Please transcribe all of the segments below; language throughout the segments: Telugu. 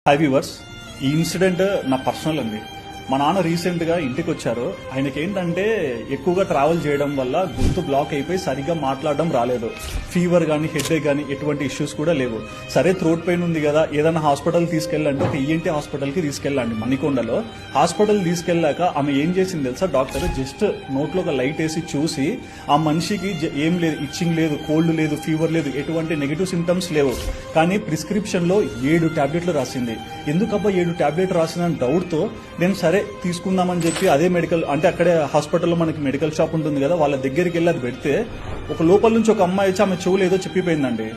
హాయ్ వ్యూవర్స్, ఈ ఇన్సిడెంట్ నా పర్సనల్ అండి. మా నాన్న రీసెంట్ గా ఇంటికి వచ్చారు. ఆయనకి ఏంటంటే ఎక్కువగా ట్రావెల్ చేయడం వల్ల గొంతు బ్లాక్ అయిపోయి సరిగ్గా మాట్లాడడం రాలేదు. ఫీవర్ కానీ హెడేక్ కానీ ఎటువంటి ఇష్యూస్ కూడా లేవు. సరే థ్రోట్ పెయిన్ ఉంది కదా, ఏదైనా హాస్పిటల్ తీసుకెళ్ళండి, ఒక ఈఎన్టీ హాస్పిటల్కి తీసుకెళ్ళండి మణికొండలో. హాస్పిటల్ తీసుకెళ్ళాక ఆమె ఏం చేసింది తెలుసా, డాక్టర్ జస్ట్ నోట్లో ఒక లైట్ వేసి చూసి ఆ మనిషికి ఏం లేదు, ఇచ్చింగ్ లేదు, కోల్డ్ లేదు, ఫీవర్ లేదు, ఎటువంటి నెగిటివ్ సిమ్టమ్స్ లేవు. కానీ ప్రిస్క్రిప్షన్ లో 7 టాబ్లెట్లు రాసింది. ఎందుకబ్బా 7 టాబ్లెట్ రాసిన డౌట్తో నేను సరే తీసుకుందామని చెప్పి అదే మెడికల్ అంటే అక్కడే హాస్పిటల్లో మనకి మెడికల్ షాప్ ఉంటుంది కదా, వాళ్ళ దగ్గరికి వెళ్ళి అది పెడితే ఒక లోపల నుంచి ఒక అమ్మాయి వచ్చి ఆమె చెవులు ఏదో చెప్పిపోయిందండి.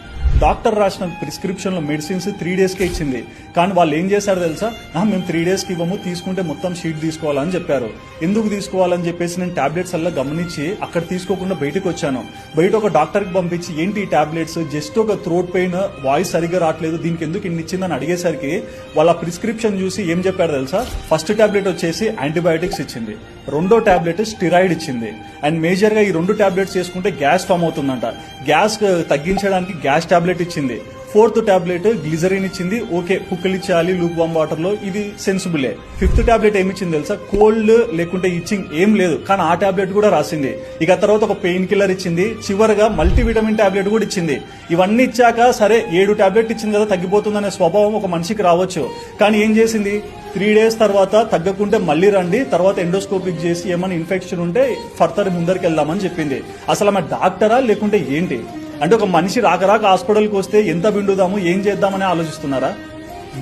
డాక్టర్ రాసిన ప్రిస్క్రిప్షన్ లో మెడిసిన్స్ 3 డేస్కే ఇచ్చింది. కానీ వాళ్ళు ఏం చేశారు తెలుసా, మేము 3 డేస్కి ఇవ్వము, తీసుకుంటే మొత్తం షీట్ తీసుకోవాలని చెప్పారు. ఎందుకు తీసుకోవాలని చెప్పేసి నేను టాబ్లెట్స్ అలా గమనించి అక్కడ తీసుకోకుండా బయటకు వచ్చాను. బయట ఒక డాక్టర్కి పంపించి ఏంటి ఈ టాబ్లెట్స్, జస్ట్ ఒక థ్రోట్ పెయిన్, వాయిస్ సరిగ్గా రావట్లేదు, దీనికి ఎందుకు ఇన్ని ఇచ్చిందని అడిగేసరికి వాళ్ళ ప్రిస్క్రిప్షన్ చూసి ఏం చెప్పారు తెలుసా, ఫస్ట్ టాబ్లెట్ వచ్చేసి యాంటీబయాటిక్స్ ఇచ్చింది, రెండో టాబ్లెట్ స్టిరాయిడ్ ఇచ్చింది, అండ్ మేజర్ గా ఈ 2 టాబ్లెట్స్ చేసుకుంటే గ్యాస్ ఫామ్ అవుతుందంట, గ్యాస్ తగ్గించడానికి గ్యాస్ టాబ్లెట్ ఇచ్చింది, 4th టాబ్లెట్ గ్లిజరిన్ ఇచ్చింది. ఓకే, పుక్కలిచ్చాలి లూక్ వామ్ వాటర్ లో, ఇది సెన్సిబులే. 5th టాబ్లెట్ ఏమిచ్చింది తెలుసా, కోల్డ్ లేకుంటే ఇచ్చింగ్ ఏం లేదు, కానీ ఆ టాబ్లెట్ కూడా రాసింది. ఇక తర్వాత ఒక పెయిన్ కిల్లర్ ఇచ్చింది, చివరిగా మల్టీవిటమిన్ టాబ్లెట్ కూడా ఇచ్చింది. ఇవన్నీ ఇచ్చాక సరే 7 టాబ్లెట్ ఇచ్చింది కదా, తగ్గిపోతుందనే స్వభావం ఒక మనిషికి రావచ్చు. కానీ ఏం చేసింది, 3 డేస్ తర్వాత తగ్గకుంటే మళ్ళీ రండి, తర్వాత ఎండోస్కోపిక్ చేసి ఏమైనా ఇన్ఫెక్షన్ ఉంటే ఫర్దర్ ముందరికి వెళ్దామని చెప్పింది. అసలు ఆమె డాక్టరా లేకుంటే ఏంటి? అంటే ఒక మనిషి రాక హాస్పిటల్కి వస్తే ఎంత బిండుదాము, ఏం చేద్దామని ఆలోచిస్తున్నారా?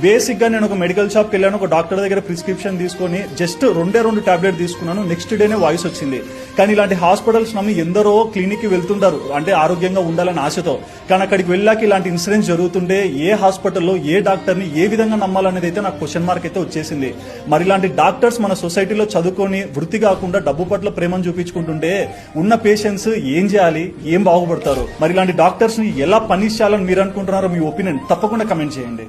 బేసిక్ గా నేను ఒక మెడికల్ షాప్కి వెళ్ళాను, ఒక డాక్టర్ దగ్గర ప్రిస్క్రిప్షన్ తీసుకొని జస్ట్ 2 టాబ్లెట్ తీసుకున్నాను, నెక్స్ట్ డేనే వాయిస్ వచ్చింది. కానీ ఇలాంటి హాస్పిటల్స్ నమ్మి ఎందరో క్లినిక్ కి వెళ్తుంటారు, అంటే ఆరోగ్యంగా ఉండాలని ఆశతో. కానీ అక్కడికి వెళ్ళాక ఇలాంటి ఇన్సిడెంట్స్ జరుగుతుంటే ఏ హాస్పిటల్లో ఏ డాక్టర్ని ఏ విధంగా నమ్మాలనేది అయితే నాకు క్వశ్చన్ మార్క్ అయితే వచ్చేసింది. మరి ఇలాంటి డాక్టర్స్ మన సొసైటీలో చదువుకొని వృత్తి కాకుండా డబ్బు పట్ల ప్రేమను చూపించుకుంటుంటే ఉన్న పేషెంట్స్ ఏం చేయాలి, ఏం బాగుపడతారు? మరి ఇలాంటి డాక్టర్స్ ని ఎలా పనిష్ చేయాలని మీరు అనుకుంటున్నారో మీ ఒపీనియన్ తప్పకుండా కమెంట్ చేయండి.